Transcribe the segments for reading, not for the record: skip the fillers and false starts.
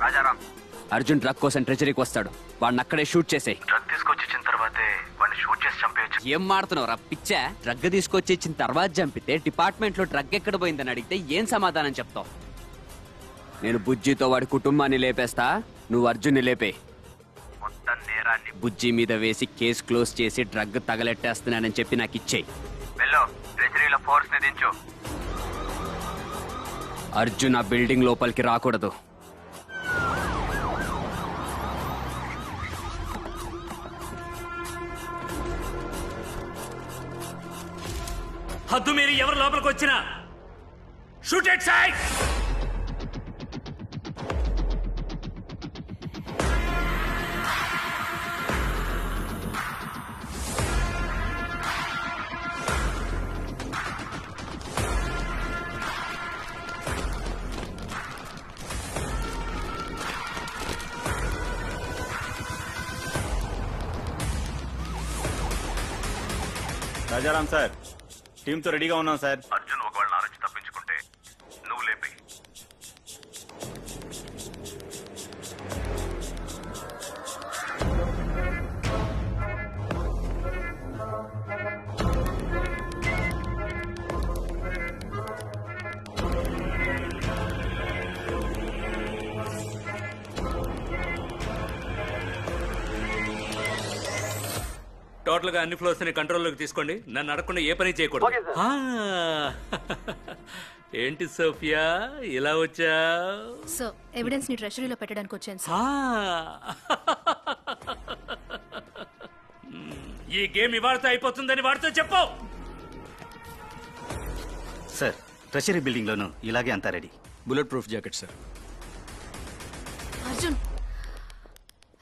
Rajaram, Arjun drug కోసం ట్రెజరీకి వస్తాడు. వాడిని అక్కడే షూట్ చేసేయ్. డ్రగ్ తీసుకొచ్చి ఇచ్చిన తర్వాతే వాడిని షూట్ చేసి చంపేయచ్చు. ఏం మాడుతున్నావు రా పిచ్చా? డ్రగ్ తీసుకొచ్చి ఇచ్చిన తర్వాత చంపితే డిపార్ట్మెంట్ లో డ్రగ్ ఎక్కడ పోయిందని అడిగితే ఏం సమాధానం చెప్తావు? నేను బుజ్జితో వాడి కుటుంబాన్ని లేపేస్తా, నువ్వు అర్జున్ని లేపే. మొత్తం నేరాన్ని బుజ్జి మీద వేసి కేసు క్లోజ్ చేసి డ్రగ్ తగలెట్టేస్తున్నానని చెప్పి నాకు ఇచ్చేయి. వెళ్ళు, ట్రెజరీలో ఫోర్స్ ని దించు. అర్జున్ ఆ బిల్డింగ్ లోపలికి రాకూడదు. హద్దు మీరు ఎవరు లోపలికి వచ్చినా shoot at side. Rajaram sir, టీంతో రెడీగా ఉన్నాం సార్. అర్జున్ ఒకవేళ నా నుంచి తప్పించుకుంటే నువ్వు లేపి. టోటల్ గా అన్ని ఫ్లోర్స్ ని కంట్రోల్లోకి తీసుకోండి. నన్ను అడగకుండా ఏ పని చేయకూడదు. ఏంటి సోఫియా ఇలా వచ్చా? సో ఎవిడెన్స్ ని ట్రెషరీలో పెట్టడానికి వచ్చాను సార్. ఈ గేమ్ ఇవాళతో అయిపోతుందని వాడితో చెప్పు. సార్, ట్రెషరీ బిల్డింగ్ లోను ఇలాగే అంతా ready. Bullet proof jacket sir. Arjun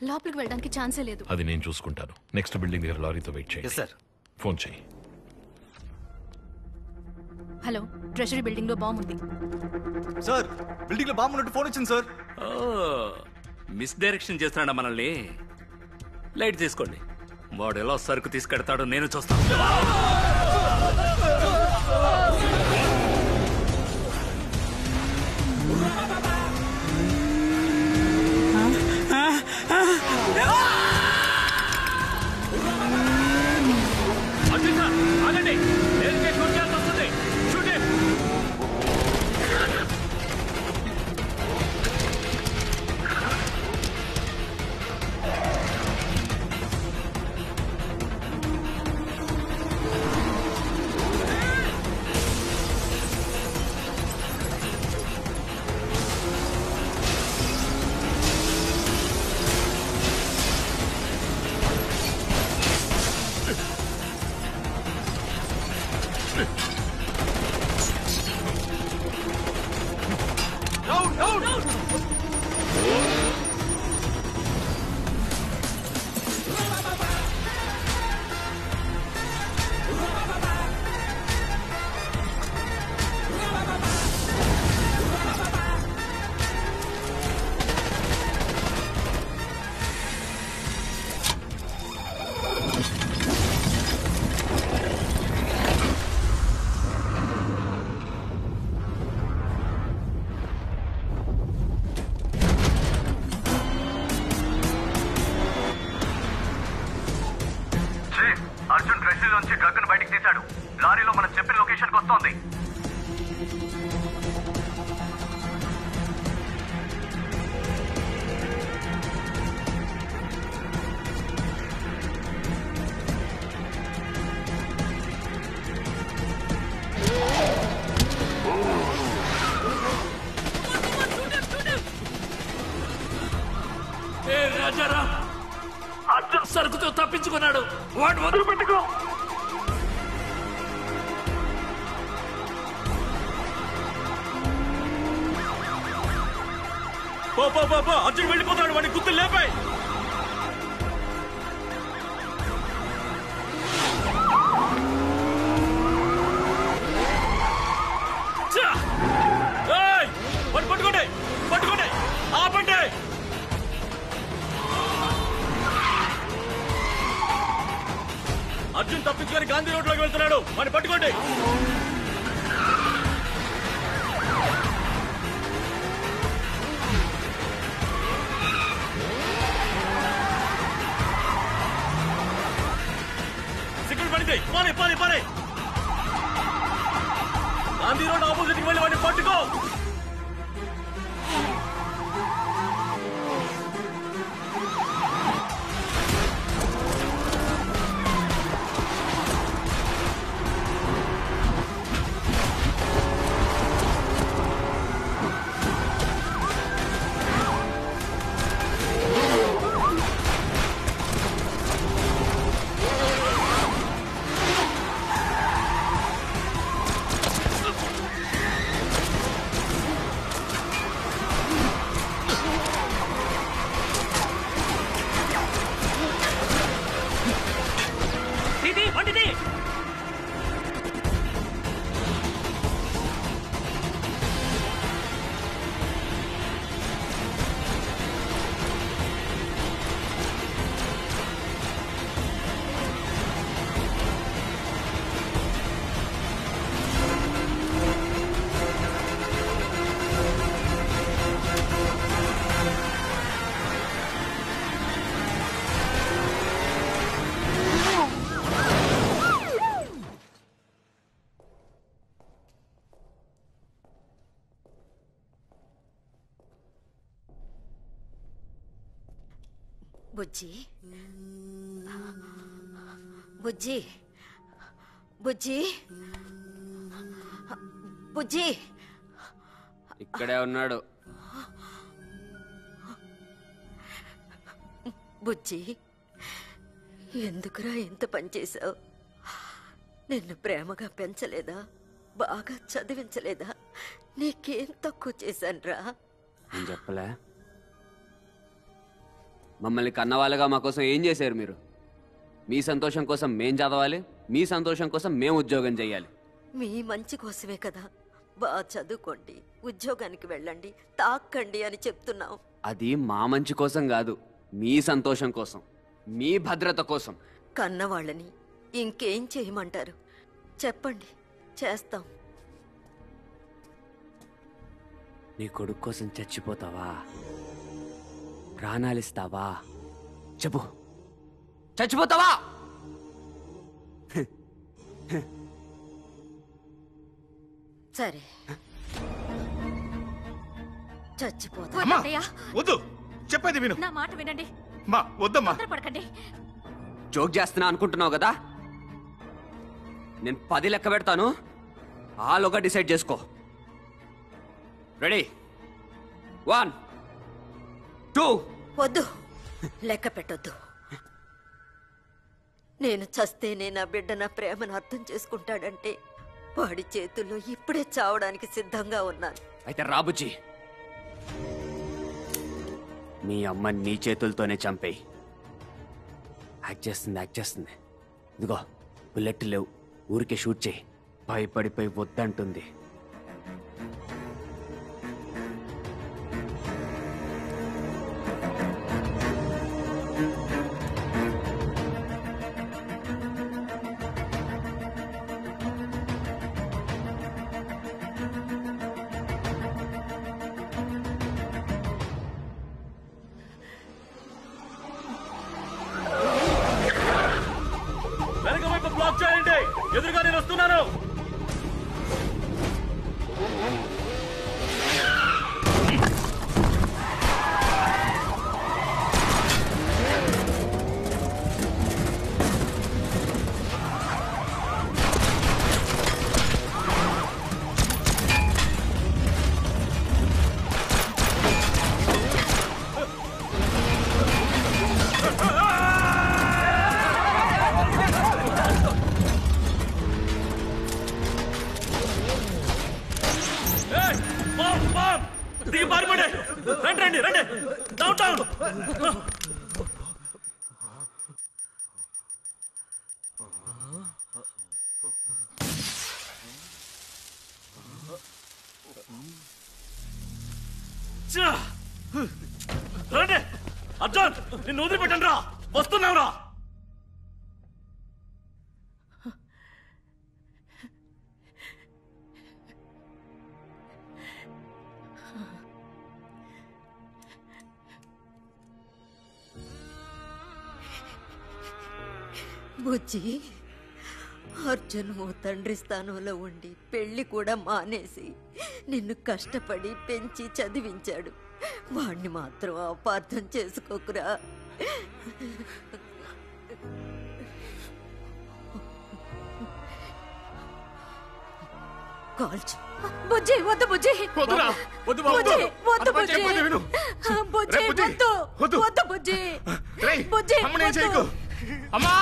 లోపలికి వెళ్ళడానికి ఛాన్సే లేదు. అది నేను చూసుకుంటాను. నెక్స్ట్ బిల్డింగ్ దగ్గర లారీతో వెయిట్ చేయి. సార్, ఫోన్ చేయి. హలో, ట్రెషరీ బిల్డింగ్ లో బాంబు ఉంది. సార్, బిల్డింగ్ లో బాంబు ఉన్నట్టు ఫోన్ వచ్చింది సార్. మిస్ డైరెక్షన్ చేస్తున్నాడా మనల్ని? లైట్ తీసుకోండి. వాడు ఎలా సరుకు తీసుకెడతాడో నేను చూస్తాను. ఆగండి, నేరుగా షూట్ చేయాల్సి వస్తుంది. షూట్. అర్జున్ ట్రెషరీలోంచి డ్రగ్ ను బయటికి తీశాడు. లారీలో మనం చెప్పిన లొకేషన్ కి వస్తోంది. రాజారా, అర్జున్ సరుకుతో తప్పించుకున్నాడు. వాడు వదిలి పెట్టుకో. అర్జున్ వెళ్ళిపోతాడు. వాడి గుర్తు లేపాయి. పట్టుకోండి, పట్టుకోండి, ఆపండి. అర్జున్ తప్పించుకొని గాంధీ రోడ్ లోకి వెళ్తున్నాడు. వాడిని పట్టుకోండి. పారే పారే పారే గాంధీ రోడ్ ఆపోజిట్ వెళ్ళి వాడిని పట్టుకో. బుజ్జి బుజ్జి బుజ్జి బుజ్జి ఇక్కడే ఉన్నాడు. బుజ్జి ఎందుకురా ఇంత పని చేశావు? నిన్ను ప్రేమగా పెంచలేదా? బాగా చదివించలేదా? నీకేం తక్కువ చేశానురా? నేను చెప్పలే? మమ్మల్ని కన్నవాళ్ళగా మా కోసం ఏం చేశారు మీరు? మీ సంతోషం కోసం మేం చదవాలి, మీ సంతోషం కోసం మేం ఉద్యోగం చేయాలి. మీ మంచి కోసమే కదా బాగా చదువుకోండి, ఉద్యోగానికి వెళ్ళండి, తాక్కండి అని చెప్తున్నావు. అది మా మంచి కోసం కాదు, మీ సంతోషం కోసం, మీ భద్రత కోసం. కన్నవాళ్ళని ఇంకేం చేయమంటారు? చెప్పండి, చేస్తాం. నీ కొడుకు కోసం చచ్చిపోతావా? ప్రాణాలిస్తావా? చెప్పు, చచ్చిపోతావా? సరే, చచ్చిపోతా. వద్దయ్యా, వద్దు, చెప్పేది విను. నా మాట వినండి. మా వద్దమ్మా. పడకండి. జోక్ చేస్తున్నా అనుకుంటున్నావు కదా? నేను 10 లెక్క పెడతాను, ఆలోగా డిసైడ్ చేసుకో. రెడీ? 1 2. వద్దు, లెక్క పెట్టొద్దు. నేను చస్తేనే నా బిడ్డ నా ప్రేమను అర్థం చేసుకుంటాడంటే వాడి చేతుల్లో ఇప్పుడే చావడానికి సిద్ధంగా ఉన్నాను. అయితే రాబుజీ, మీ అమ్మ నీ చేతులతోనే చంపేయి. యాక్ట్ చేస్తుంది. ఇదిగో బుల్లెట్ లేవు, ఊరికే షూట్ చేయి. భయపడిపోయి వద్దంటుంది. వెనక వైపు బ్లాక్ చేయండి, ఎదురుగా నేను వస్తున్నాను. రండి రండి, డౌన్ డౌన్. రండి అర్జున్, నిన్ను వదిలిపెట్టండి రా, వస్తున్నాం రా. బుజ్జి, అర్జున్ ఓ తండ్రి స్థానంలో ఉండి పెళ్లి కూడా మానేసి నిన్ను కష్టపడి పెంచి చదివించాడు. వాణ్ణి మాత్రం అపార్థం చేసుకోకురా. కాల్చు. బుజ్జి వద్దు బుజ్జి వద్దురా, వద్దు బాబు, బుజ్జి వద్దు అబ్బా, బుజ్జి చెప్పేది విను. బుజ్జి రే, బుజ్జి, వద్దు వద్దు. వద్దు బుజ్జి రేయ్, బుజ్జి అమ్మని ఏం వద్దు. చేయకు. అమ్మా!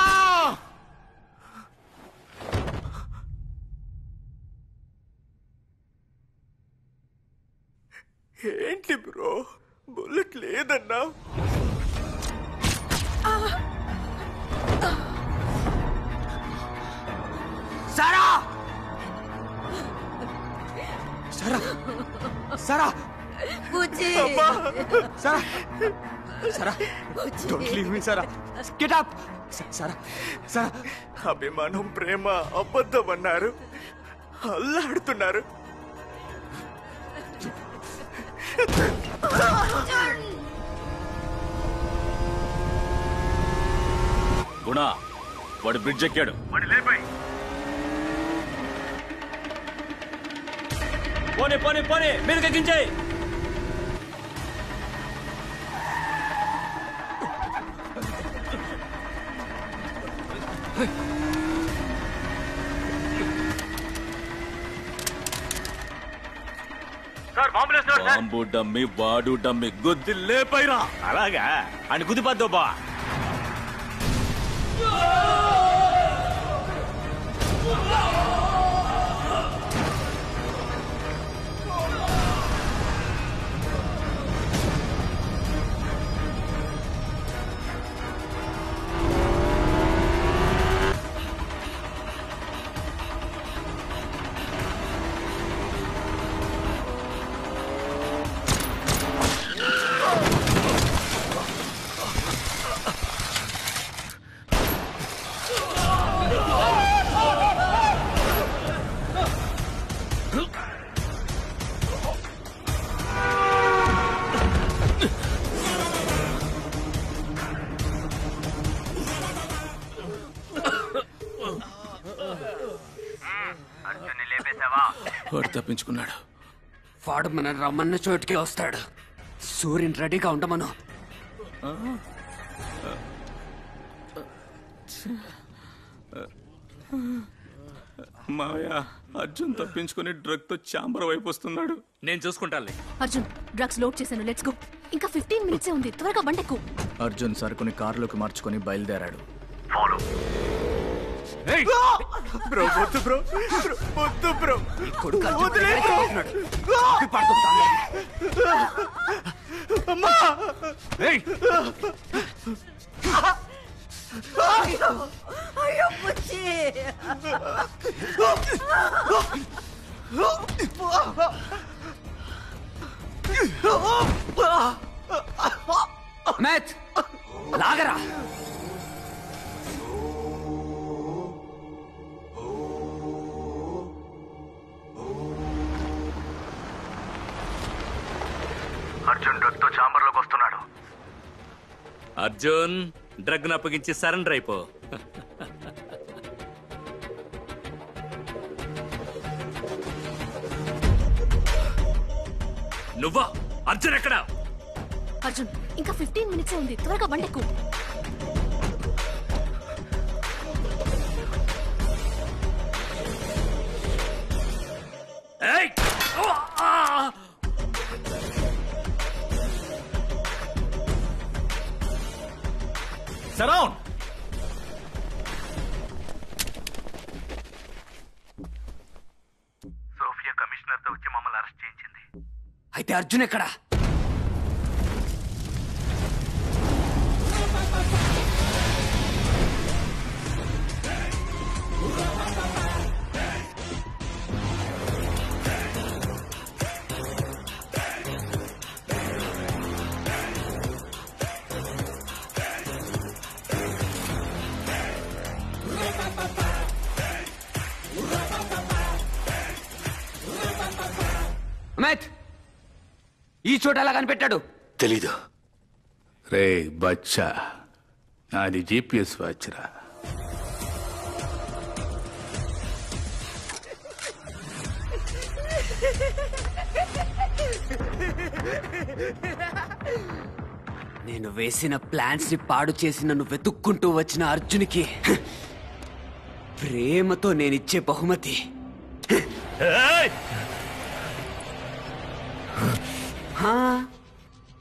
ఏంటి బ్రో, బుల్లెట్ లేదన్నా? సారా సారా సారా బుజ్జి సారా సారా బుజ్జి. Don't leave me Sara get up Sara Sara అభిమానం ప్రేమ అబద్ధం అన్నారు, అల్లాడుతున్నారు. గుణ వాడు బ్రిడ్జ్ ఎక్కాడు. వాడి లేపాయి. పోనీ పోనీ పోనీ మీరు ఎక్కించాయి. సార్ బాంబులేస్తున్నారు సార్. బాంబు డమ్మి వాడు డమ్మి గుద్ది లేపైరా. అలాగా అని గుద్దిపద్దు బా. అర్జున్ని లేపేశావా? వాడు తప్పించుకున్నాడు. వాడు మన రమ్మన్న చోటుకే వస్తాడు. సూర్యుని రెడీగా ఉండమను. మావయ్య, అర్జున్ తప్పించుకుని డ్రగ్ తో చాంబర్ వైపు వస్తున్నాడు. నేను చూసుకుంటానులే. అర్జున్ డ్రగ్స్ లోడ్ చేశాను, లెట్స్ గో. ఇంకా 15 మినిట్సే ఉంది, త్వరగా బండెక్కు. అర్జున్ సరుకుని కారులోకి మార్చుకొని బయలుదేరాడు. ఫాలో. బ్రో వద్దు బ్రో, వద్దు బ్రో. ఈ కొడుకు అర్జున్ ఎక్కడికి పోతున్నాడు? ఆపి పడుకుంటాను. ఏయ్! అయ్యో బుజ్జి. మేత్ లాగరా. అర్జున్ డ్రగ్ తో చాంబర్ లోకి వస్తున్నాడు. అర్జున్ డ్రగ్ అప్పగించి సరెండర్ అయిపో. నువ్వా? అర్జున్ ఎక్కడా? అర్జున్ ఇంకా 15 మినిట్సే ఉంది, త్వరగా బండెక్కు. ఏయ్! సరౌండ్. సోఫియా కమిషనర్ తో వచ్చి మమ్మల్ని అరెస్ట్ చేయించింది. అయితే అర్జున్ ఎక్కడా? అమిత్, ఈ చోట ఎలా కనిపెట్టాడు? తెలీదు. రే బచ్చా, నాది GPS వాచ్రా. నేను వేసిన ప్లాన్స్ ని పాడు చేసి నన్ను వెతుక్కుంటూ వచ్చిన అర్జునికి ప్రేమతో నేనిచ్చే బహుమతి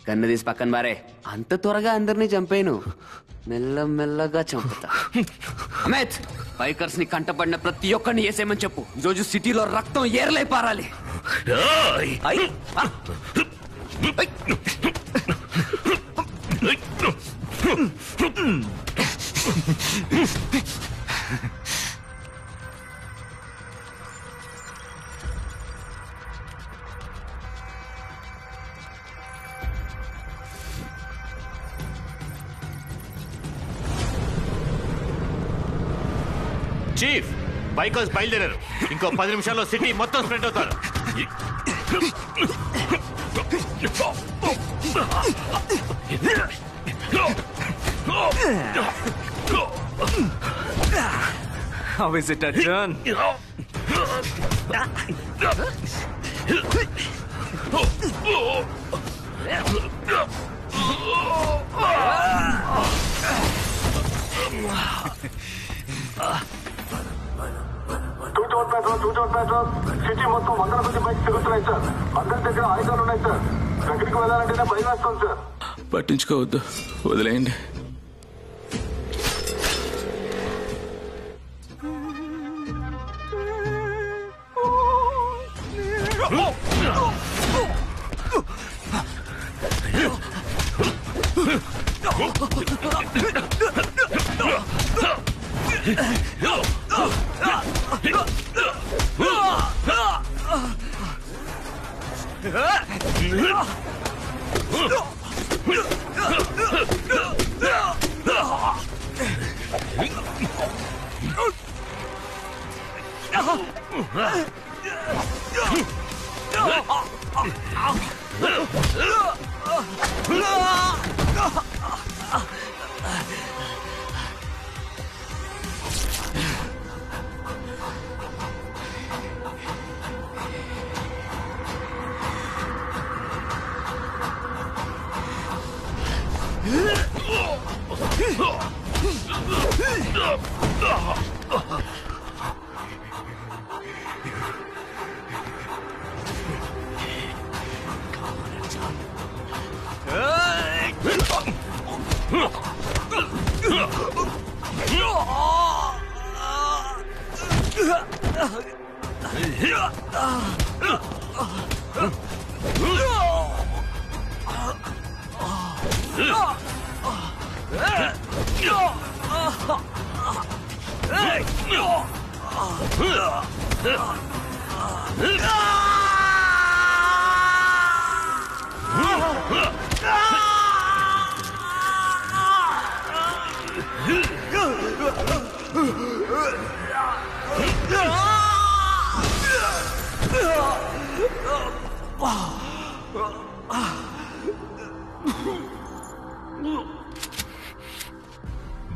కన్ను తీసి పక్కన బారే. అంత త్వరగా అందరినీ చంపేను, మెల్లమెల్లగా చంపుతా. అమిత్, బైకర్స్ ని కంటపడిన ప్రతి ఒక్కరిని వేసేయమని చెప్పు. ఈరోజు సిటీలో రక్తం ఏర్లై పారాలి. చీఫ్, బైకర్స్ బయలుదేరారు. ఇంకో 10 నిమిషాల్లో సిటీ మొత్తం స్ప్రెడ్ అవుతారు. How is it, Arjun? Petrol city మొత్తం 100 మంది బైక్ తిరుగుతున్నాయి సార్. అందరి దగ్గర ఆయుధాలు ఉన్నాయి సార్. దగ్గరికి వెళ్ళాలంటేనే భయం వేస్తాం సార్. పట్టించుకోవద్దు, వదిలేయండి.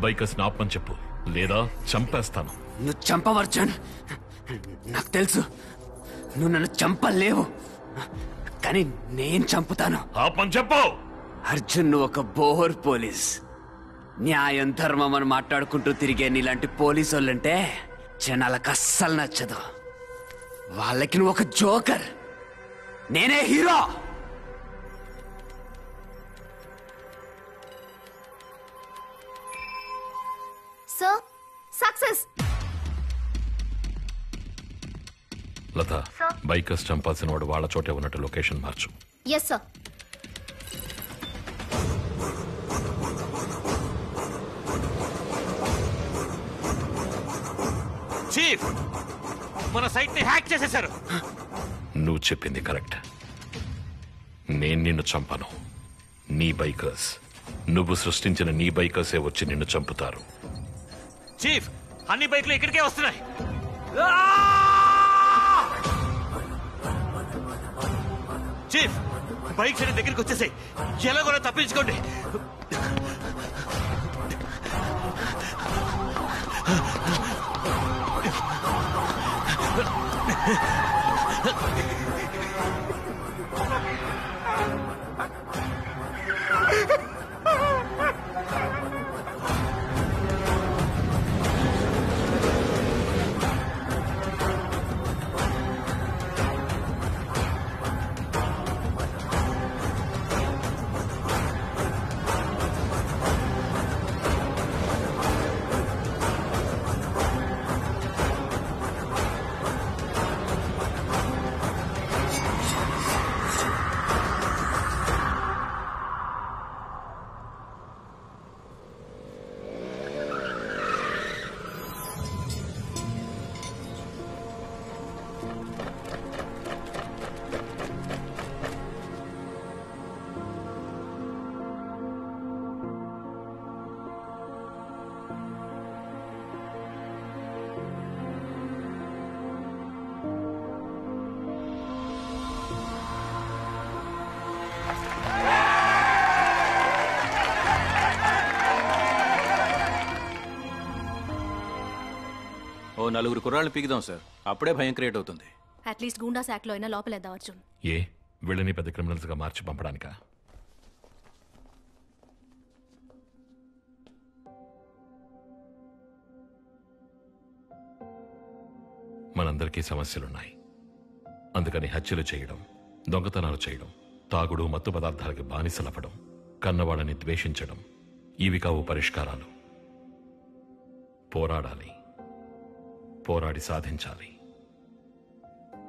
బైకర్స్ ఆపమని చెప్పు, లేదా చంపేస్తాను. నువ్వు చంపవు అర్జున్, నాకు తెలుసు. నువ్వు నన్ను చంపలేవు, కానీ నేను చంపుతాను. ఆపమని చెప్పు. అర్జున్, నువ్వు ఒక బోర్ పోలీస్. న్యాయం ధర్మం అని మాట్లాడుకుంటూ తిరిగే నీలాంటి పోలీసు వాళ్ళంటే జనాలకు అస్సలు నచ్చదు. వాళ్ళకి నువ్వు ఒక జోకర్, నేనే hero. Sir, success. Latha, bikers చంపాల్సిన వాడు వాళ్ళ చోటే ఉన్నట్టు లొకేషన్ మార్చు. Yes sir. చీఫ్, మన సైట్ ని హ్యాక్ చేసేశారు. నువ్వు చెప్పింది కరెక్ట్. నేను నిన్ను చంపను. నీ బైకర్స్, నువ్వు సృష్టించిన నీ బైకర్సే వచ్చి నిన్ను చంపుతారు. చీఫ్, అన్ని బైక్లు ఇక్కడికే వస్తున్నాయి. చీఫ్, బైక్స్ అనే దగ్గరికి వచ్చేసాయి. ఎలాగోలా తప్పించుకోండి. నలుగురు కుర్రాళ్ళు పీకుదాం సార్, అప్పుడే భయం క్రియేట్ అవుతుంది. అట్లీస్ట్ గూండా శాఖ లో అయినా లోపలేద్దాం అర్జున్. ఏ వీళ్ళని పెద్ద క్రిమినల్స్ గా మార్చి పంపడానికా? మనందరికీ సమస్యలున్నాయి. అందుకని హత్యలు చేయడం, దొంగతనాలు చేయడం, తాగుడు, మత్తు పదార్థాలకి బానిసలవ్వడం, కన్నవాళ్ళని ద్వేషించడం, ఇవి కావు పరిష్కారాలు. పోరాడాలి, పోరాడి సాధించాలి.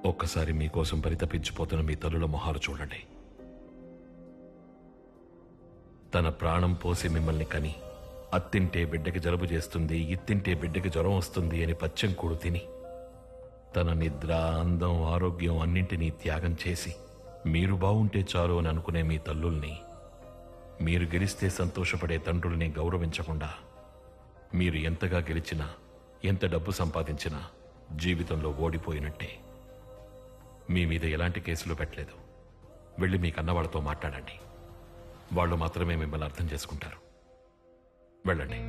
ఒక్కసారి మీకోసం పరితపించిపోతున్న మీ తల్లుల మొహాలు చూడండి. తన ప్రాణం పోసి మిమ్మల్ని కని, అత్తింటే బిడ్డకి జలుబు చేస్తుంది, ఇత్తింటే బిడ్డకి జ్వరం వస్తుంది అని పచ్చం కూడు తిని, తన నిద్ర, అందం, ఆరోగ్యం అన్నింటినీ త్యాగం చేసి మీరు బావుంటే చాలు అని అనుకునే మీ తల్లుల్ని, మీరు గెలిస్తే సంతోషపడే తండ్రుల్ని గౌరవించకుండా, మీరు ఎంతగా గెలిచినా, ఎంత డబ్బు సంపాదించినా జీవితంలో ఓడిపోయినట్టే. మీ మీద ఎలాంటి కేసులు పెట్టలేదు. వెళ్ళి మీ కన్నవాళ్లతో మాట్లాడండి. వాళ్ళు మాత్రమే మిమ్మల్ని అర్థం చేసుకుంటారు. వెళ్ళండి.